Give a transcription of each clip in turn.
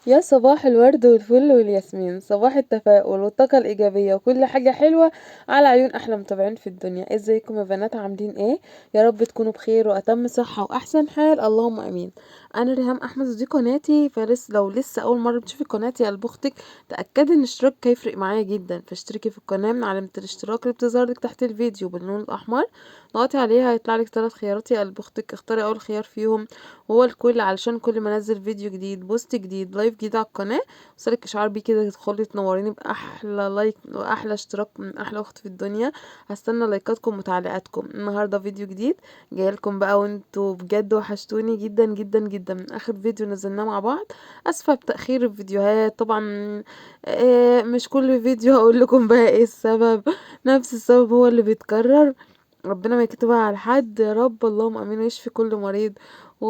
يا صباح الورد والفل والياسمين، صباح التفاؤل والطاقة الإيجابية وكل حاجة حلوة على عيون أحلى متابعين في الدنيا. ازيكم يا بنات؟ عاملين ايه؟ يا رب تكونوا بخير وأتم صحة وأحسن حال، اللهم أمين. أنا ريهام أحمد ودي قناتي فارس. لو لسه أول مرة بتشوفي قناتي يا أختك، تأكدي إن الاشتراك هيفرق معايا جدا، فاشتركي في القناة من علامة الاشتراك اللي بتظهر لك تحت الفيديو باللون الأحمر. ضغطي عليها هيطلع لك 3 خيارات يا أختك، اختاري أول خيار فيهم هو الكل، علشان كل ما انزل فيديو جديد، بوست جديد، لايف جديد على القناه، وصلك اشعار بيه كده، تدخلي تنوريني باحلى لايك واحلى اشتراك من احلى اخت في الدنيا. هستنى لايكاتكم وتعليقاتكم. النهارده فيديو جديد جاي لكم بقى، وانتوا بجد وحشتوني جدا جدا جدا من اخر فيديو نزلناه مع بعض. اسفه بتاخير الفيديوهات طبعا. مش كل فيديو هقول لكم بقى ايه السبب. نفس السبب هو اللي بيتكرر. ربنا ما يكتبها على حد يا رب، اللهم امين، ويشفي كل مريض و...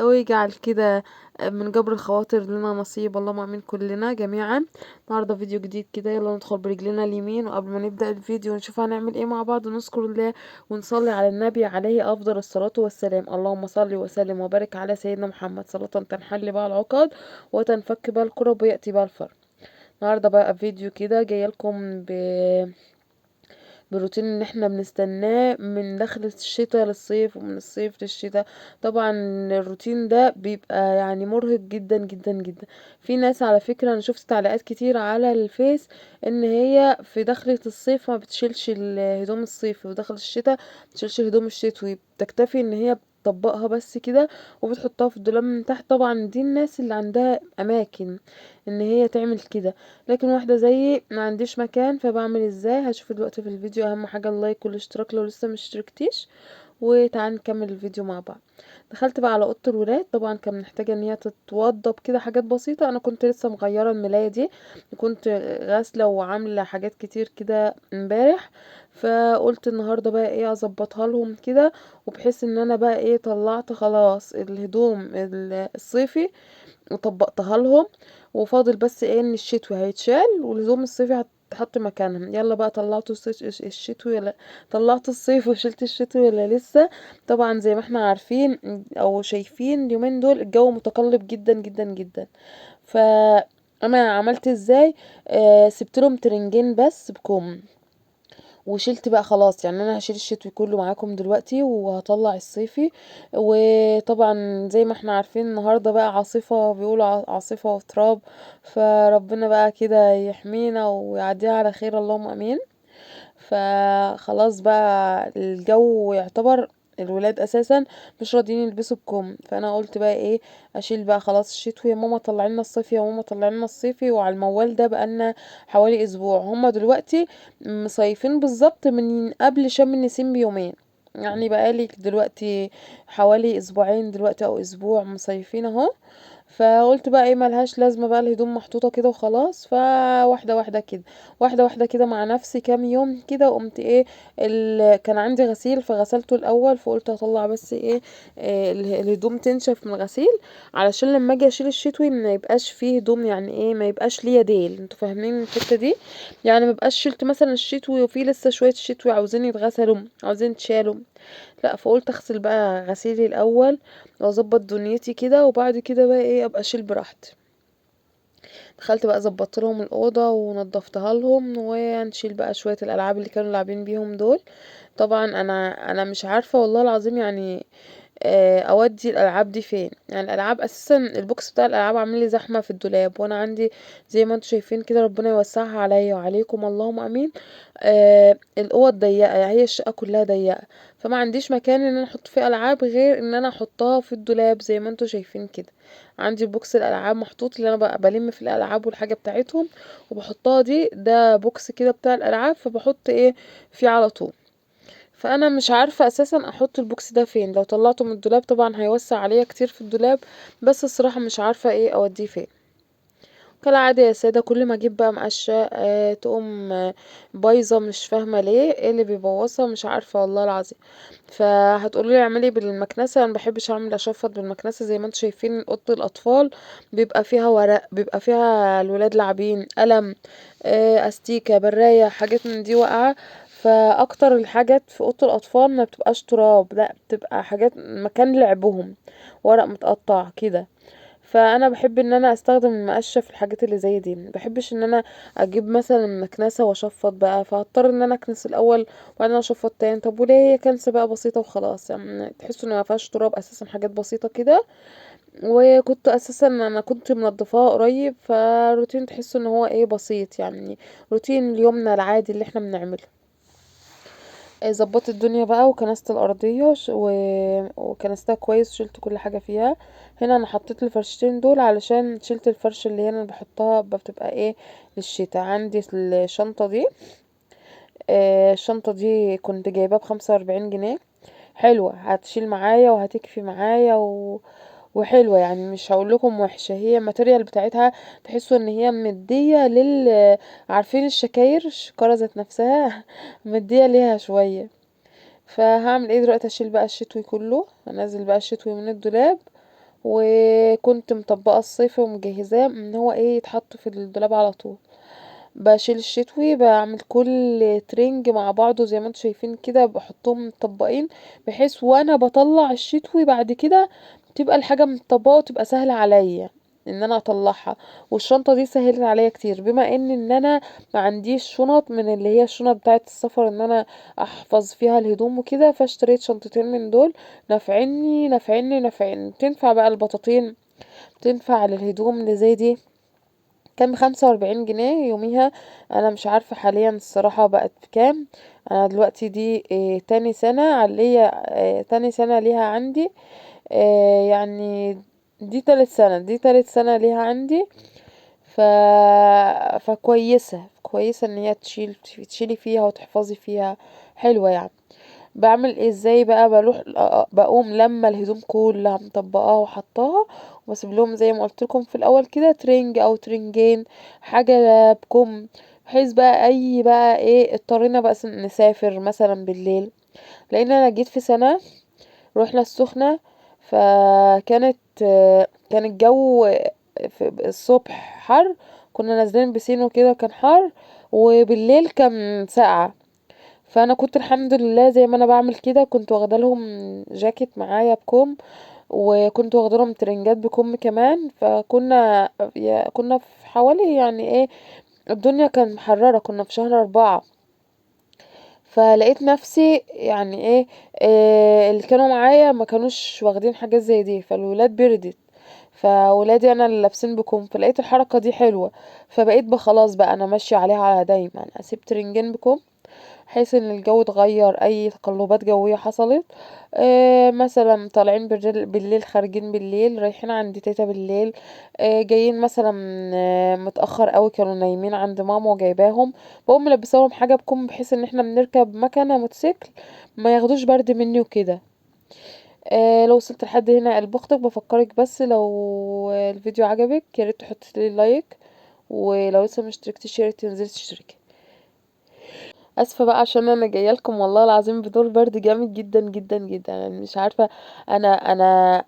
ويجعل كده من جبر الخواطر لنا نصيب، اللهم امين كلنا جميعا. النهارده فيديو جديد كده، يلا ندخل برجلنا اليمين. وقبل ما نبدا الفيديو نشوف هنعمل ايه مع بعض، ونذكر الله ونصلي على النبي عليه افضل الصلاه والسلام. اللهم صل وسلم وبارك على سيدنا محمد صلاه تنحل بها العقد وتنفك بها الكرب وياتي بها الفرج. النهارده بقى فيديو كده جايه لكم بالروتين اللي احنا بنستناه من دخلة الشتاء للصيف ومن الصيف للشتاء. طبعا الروتين ده بيبقى يعني مرهق جدا جدا جدا. في ناس على فكرة، انا شفت تعليقات كتير على الفيس ان هي في دخلة الصيف ما بتشيلش الهدوم الصيفي، ودخلة الشتاء بتشيلش الهدوم الشتوي، بتكتفي ان هي بتطبقها بس كده وبتحطها في الدولاب من تحت. طبعا دي الناس اللي عندها اماكن ان هي تعمل كده، لكن واحدة زيي ما عنديش مكان، فبعمل ازاي؟ هشوف دلوقتي في الفيديو. اهم حاجة اللايك والاشتراك لو لسه مشتركتيش، وتعالى نكمل الفيديو مع بعض. دخلت بقى على اوضه الولاد، طبعا كان محتاجه ان هي تتوضب كده، حاجات بسيطه. انا كنت لسه مغيره الملايه دي، كنت غاسله وعامله حاجات كتير كده امبارح، فقلت النهارده بقى ايه اظبطها لهم كده. وبحيث ان انا بقى ايه طلعت خلاص الهدوم الصيفي وطبقتها لهم، وفاضل بس ايه ان الشتوي هيتشال والهدوم الصيفي هتحط مكانهم. يلا بقى، طلعتوا الشتوي ولا طلعت الصيف وشلت الشتوي ولا لسه؟ طبعا زي ما احنا عارفين او شايفين اليومين دول الجو متقلب جدا جدا جدا. ف انا عملت ازاي؟ سبت لهم ترنجين بس بكم، وشلت بقى خلاص. يعني انا هشيل الشتوي كله معاكم دلوقتي وهطلع الصيفي. وطبعا زي ما احنا عارفين النهارده بقى عاصفة، بيقولوا عاصفة وتراب، فربنا بقى كده يحمينا ويعديها على خير، اللهم امين. فخلاص بقى الجو يعتبر الولاد اساسا مش راضيين يلبسوا بكم، فانا قلت بقى ايه اشيل بقى خلاص الشتوي. يا ماما طلع لنا الصيفي، يا ماما طلع لنا الصيفي. وعلى الموال ده بقالنا حوالي اسبوع، هما دلوقتي مصيفين بالظبط من قبل شم النسيم بيومين. يعني بقالي دلوقتي حوالي اسبوعين دلوقتي او اسبوع مصيفين اهو. فقلت بقى ايه ملهاش لازمه بقى الهدوم محطوطه كده وخلاص، فواحده واحده كده، واحده واحده كده مع نفسي كام يوم كده. وقمت ايه كان عندي غسيل فغسلته الاول، فقلت هطلع بس ايه الهدوم تنشف من الغسيل، علشان لما اجي اشيل الشتوي ما يبقاش فيه هدوم، يعني ايه ما يبقاش ليا ديل. انتوا فاهمين الحته دي؟ يعني ما بقاش شلت مثلا الشتوي وفي لسه شويه الشتوي عاوزين يتغسلوا عاوزين يتشالوا، لا. فقلت اغسل بقى غسيلي الاول واظبط دنيتي كده، وبعد كده بقى ايه ابقى اشيل براحتي. دخلت بقى ظبطت لهم الاوضه ونضفتها لهم، ونشيل بقى شويه الالعاب اللي كانوا لاعبين بيهم دول. طبعا انا مش عارفه والله العظيم، يعني اودي الالعاب دي فين؟ يعني الالعاب اساسا البوكس بتاع الالعاب عامل لي زحمه في الدولاب، وانا عندي زي ما انتم شايفين كده، ربنا يوسعها عليا وعليكم اللهم امين. الاوض ضيقه، هي الشقه كلها ضيقه، فما عنديش مكان ان انا احط فيه العاب غير ان انا احطها في الدولاب زي ما انتم شايفين كده. عندي بوكس الالعاب محطوط، اللي انا بقى بلم في الالعاب والحاجه بتاعتهم وبحطها دي، ده بوكس كده بتاع الالعاب، فبحط ايه فيه على طول. فانا مش عارفه اساسا احط البوكس ده فين. لو طلعته من الدولاب طبعا هيوسع عليا كتير في الدولاب، بس الصراحه مش عارفه ايه اوديه فين. كالعاده يا ساده، كل ما اجيب بقى مقشه تقوم بايظه، مش فاهمه ليه ايه اللي بيبوظها، مش عارفه والله العظيم. فهتقولوا لي اعملي بالمكنسه، انا ما بحبش اعمل اشفط بالمكنسه. زي ما انتم شايفين اوضه الاطفال بيبقى فيها ورق، بيبقى فيها الولاد لاعبين قلم، استيكه، برايه، حاجات من دي واقعه. فاكتر الحاجات في اوضه الاطفال ما بتبقاش تراب، لا بتبقى حاجات مكان لعبهم، ورق متقطع كده. فانا بحب ان انا استخدم المقشه في الحاجات اللي زي دي، مبحبش ان انا اجيب مثلا مكنسه واشفط بقى، فهضطر ان انا اكنس الاول وبعدين اشفط تاني. طب وليه؟ هي كنسه بقى بسيطه وخلاص، يعني تحسوا ان ما فيهاش تراب اساسا، حاجات بسيطه كده. وكنت اساسا انا كنت منضفاها قريب، فروتين تحسوا ان هو ايه بسيط يعني، روتين يومنا العادي اللي احنا بنعمله. ظبطت الدنيا بقى وكنست الارضيه وكنستها كويس، شلت كل حاجه فيها. هنا انا حطيت الفرشتين دول علشان شلت الفرش اللي هنا بحطها بتبقى ايه للشتا. عندي الشنطه دي، الشنطه دي كنت جايباها ب45 جنيه، حلوه، هتشيل معايا وهتكفي معايا وحلوه يعني، مش هقول لكم وحشه. هي الماتيريال بتاعتها تحسوا ان هي مديه عارفين الشكاير، الشكاره ذات نفسها مديه ليها شويه. فهعمل ايه دلوقتي؟ اشيل بقى الشتوي كله، انزل بقى الشتوي من الدولاب، وكنت مطبقه الصيفي ومجهزاه ان هو ايه يتحط في الدولاب على طول. بشيل الشتوي، بعمل كل ترنج مع بعضه زي ما انتم شايفين كده، بحطهم متطبقين، بحيث وانا بطلع الشتوي بعد كده تبقى الحاجة متطبقة وتبقى سهلة عليا ان انا اطلعها. والشنطة دي سهلت عليا كتير، بما ان انا ما عنديش شنط من اللي هي الشنط بتاعة السفر ان انا احفظ فيها الهدوم وكده، فاشتريت شنطتين من دول، نافعني نافعني نافعني. تنفع بقى البطاطين، تنفع للهدوم اللي زي دي. كان ب45 جنيه يوميها، انا مش عارفة حاليا الصراحة بقت بكام. انا دلوقتي دي تاني سنة عليا، تاني سنة ليها عندي، يعني دي تالت سنة ليها عندي. ف... فكويسة كويسة ان هي تشيلي فيها وتحفظي فيها، حلوة يعني. بعمل ايه ازاي بقى؟ بقوم لما الهدوم كلها مطبقاها وحطاها، وبسيب لهم زي ما قلت لكم في الاول كده ترنج او ترنجين، حاجه بكم، بحيث بقى اي بقى ايه اضطرينا بقى نسافر مثلا بالليل. لان انا جيت في سنه روحنا السخنه، فكانت كان الجو في الصبح حر، كنا نازلين بسين وكده كان حر، وبالليل كان ساقعه. فانا كنت الحمد لله زي ما انا بعمل كده كنت واخده لهم جاكيت معايا بكم، وكنت واخده لهم ترنجات بكم كمان. كنا في حوالي يعني ايه، الدنيا كان محررة، كنا في شهر 4. فلقيت نفسي يعني ايه، اللي كانوا معايا ما كانوش واخدين حاجات زي دي، فالولاد بردت، فولادي انا اللي لابسين بكم، فلقيت الحركة دي حلوة. فبقيت خلاص بقى انا ماشية عليها على دايما، اسيب ترنجين بكم بحيث ان الجو اتغير، اي تقلبات جوية حصلت. مثلا طالعين بالليل، خارجين بالليل، رايحين عند تيتا بالليل، جايين مثلا متأخر قوي، كانوا نايمين عند ماما وجايباهم، بقوم ملبساهم حاجة بكم بحيث ان احنا بنركب مكنة موتوسيكل ما ياخدوش برد مني وكده. لو وصلت لحد هنا قلب اختك، بفكرك بس لو الفيديو عجبك ياريت تحط لي لايك، ولو لسه مشتركتش ياريت تنزلي تشتركي. اسفه بقى عشان انا جايه لكم والله العظيم بدور برد جامد جدا جدا جدا، يعني مش عارفه. انا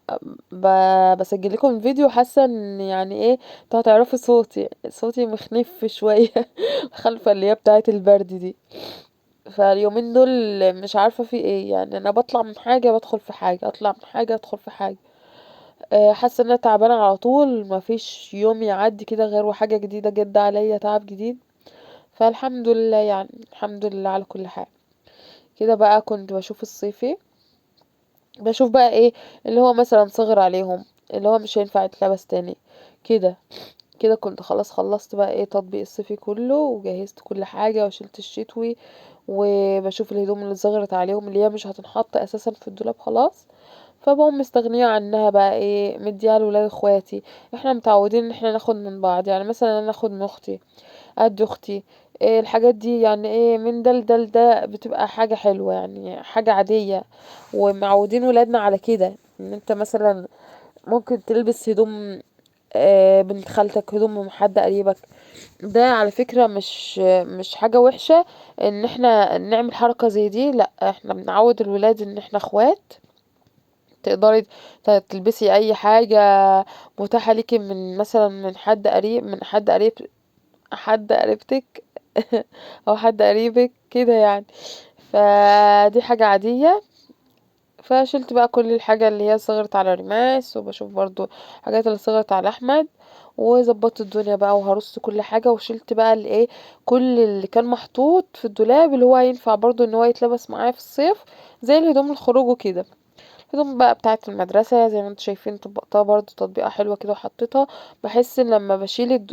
بسجل لكم الفيديو حاسه ان يعني ايه، انتوا هتعرفوا صوتي مخنف شويه الخلفه اللي هي بتاعه البرد دي. فاليومين دول مش عارفه في ايه، يعني انا بطلع من حاجه بدخل في حاجه، اطلع من حاجه ادخل في حاجه. حاسه ان انا تعبانه على طول، مفيش يوم يعدي كده غير وحاجه جديده جد عليا، تعب جديد. فالحمد لله يعني، الحمد لله على كل حال. كده بقى كنت بشوف الصيفي، بشوف بقى ايه اللي هو مثلا صغر عليهم، اللي هو مش هينفع يتلبس تاني كده. كده كنت خلاص خلصت بقى ايه تطبيق الصيفي كله، وجهزت كل حاجة وشلت الشتوي، وبشوف الهدوم اللي صغرت عليهم اللي هي مش هتنحط اساسا في الدولاب خلاص، فبقوم مستغنية عنها بقى ايه مديها لولاد اخواتي. احنا متعودين ان احنا ناخد من بعض، يعني مثلا انا اخد من اختي، قد اختي، إيه الحاجات دي يعني ايه من ده لده لده، بتبقى حاجة حلوة يعني، حاجة عادية. ومعودين ولادنا على كده، ان انت مثلا ممكن تلبس هدوم بنت خالتك، هدوم من حد قريبك. ده على فكرة مش حاجة وحشة ان احنا نعمل حركة زي دي، لا احنا بنعود الولاد ان احنا اخوات، تقدري تلبسي اي حاجة متاحة ليكي من مثلا من حد قريب، من حد قريبتك او حد قريبك كده يعني. فدي حاجة عادية. فشلت بقى كل الحاجة اللي هي صغرت على ريماس، وبشوف برضو الحاجات اللي صغرت على احمد، وظبطت الدنيا بقى وهرص كل حاجة، وشلت بقى الايه كل اللي كان محطوط في الدولاب اللي هو هينفع برضو ان هو يتلبس معايا في الصيف، زي الهدوم الخروج وكده. الهدوم بقى بتاعة المدرسة زي ما انتوا شايفين طبقتها برضو تطبيقة حلوة كده وحطيتها. بحس ان لما بشيل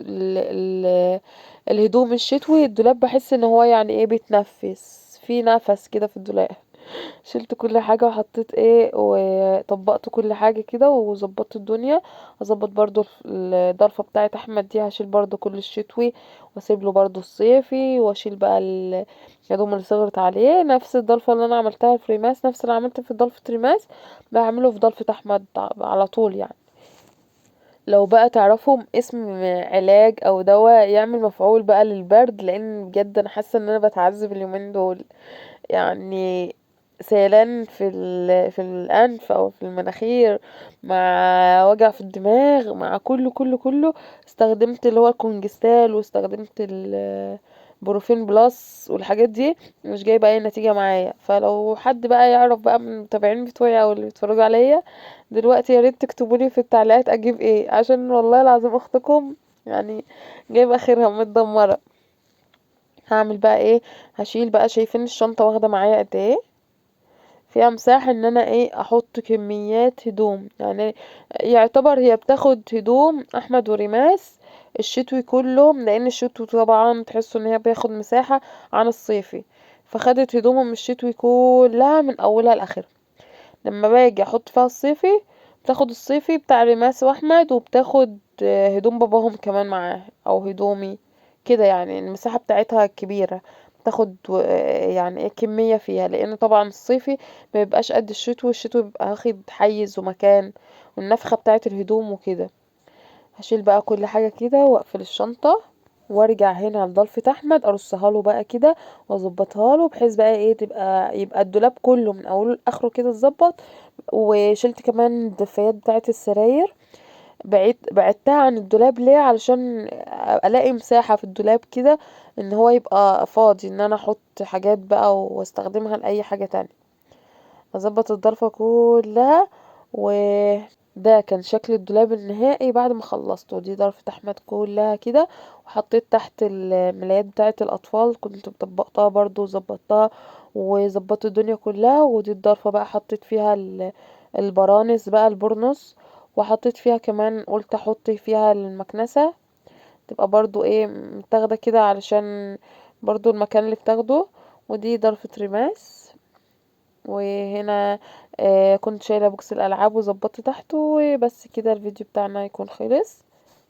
الهدوم الشتوي الدولاب، بحس ان هو يعني ايه بيتنفس في نفس كده في الدولاب. شلت كل حاجة وحطيت ايه وطبقت كل حاجة كده وظبطت الدنيا. هظبط برضو الضلفة بتاعة احمد دي، هشيل برضو كل الشتوي واسيب له برضو الصيفي، واشيل بقى الهدوم اللي صغرت عليه. نفس الضلفة اللي انا عملتها في ريماس، نفس اللي عملته في ضلفة ريماس بعمله في ضلفة احمد على طول يعني. لو بقى تعرفوا اسم علاج او دواء يعمل مفعول بقى للبرد، لان بجد انا حاسة ان انا بتعذب اليومين دول يعني. سيلان في الانف او في المناخير، مع وجع في الدماغ، مع كله. استخدمت اللي هو الكونجستال، واستخدمت البروفين بلس والحاجات دي، مش جايبه اي نتيجه معايا. فلو حد بقى يعرف بقى من المتابعين بتوعي او اللي بيتفرجوا عليا دلوقتي، يا ريت تكتبولي في التعليقات اجيب ايه، عشان والله العظيم اختكم يعني جايبه اخرها متدمره. هعمل بقى ايه؟ هشيل بقى، شايفين الشنطة واخدة معايا قد ايه؟ فيها مساحة ان انا ايه احط كميات هدوم يعني. يعتبر هي بتاخد هدوم احمد وريماس الشتوي كله، لان الشتوي طبعا تحسوا ان هي بياخد مساحة عن الصيفي. فخدت هدومهم الشتوي كلها من اولها لاخرها. لما باجي احط فيها الصيفي، بتاخد الصيفي بتاع ريماس واحمد، وبتاخد هدوم باباهم كمان معاه او هدومي كده. يعني المساحة بتاعتها كبيرة، بتاخد يعني ايه كمية فيها، لان طبعا الصيفي ما بيبقاش قد الشتوي، الشتوي بيبقى واخد حيز ومكان والنفخة بتاعت الهدوم وكده. هشيل بقى كل حاجة كده واقفل الشنطة، وارجع هنا لضلفة احمد ارصها له بقى كده واظبطها له، بحيث بقى ايه يبقى الدولاب كله من اوله لاخره كده اتظبط. وشلت كمان الدفايات بتاعه السراير، بعدتها عن الدولاب ليه؟ علشان الاقي مساحة في الدولاب كده ان هو يبقى فاضي، ان انا احط حاجات بقى واستخدمها لاي حاجة تانية. اظبط الضلفة كلها. وده كان شكل الدولاب النهائي بعد ما خلصت. ودي ضلفة احمد كلها كده، وحطيت تحت الملايات بتاعة الاطفال كنت مطبقتها برضو وظبطتها وظبطت الدنيا كلها. ودي الضلفة بقى حطيت فيها البرانس بقى البورنوس، وحطيت فيها كمان قلت احط فيها المكنسة تبقى برضو ايه متاخدة كده علشان برضو المكان اللي بتاخده. ودي ضلفة رماس. وهنا كنت شايلة بوكس الالعاب وظبطت تحته. وبس كده الفيديو بتاعنا يكون خلص.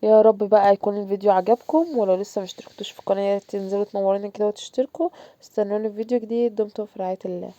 يا رب بقى يكون الفيديو عجبكم، ولو لسه مشتركتوش في القناة تنزلوا تنوروني كده وتشتركوا. استنوني في فيديو جديد. دمتم في رعاية الله.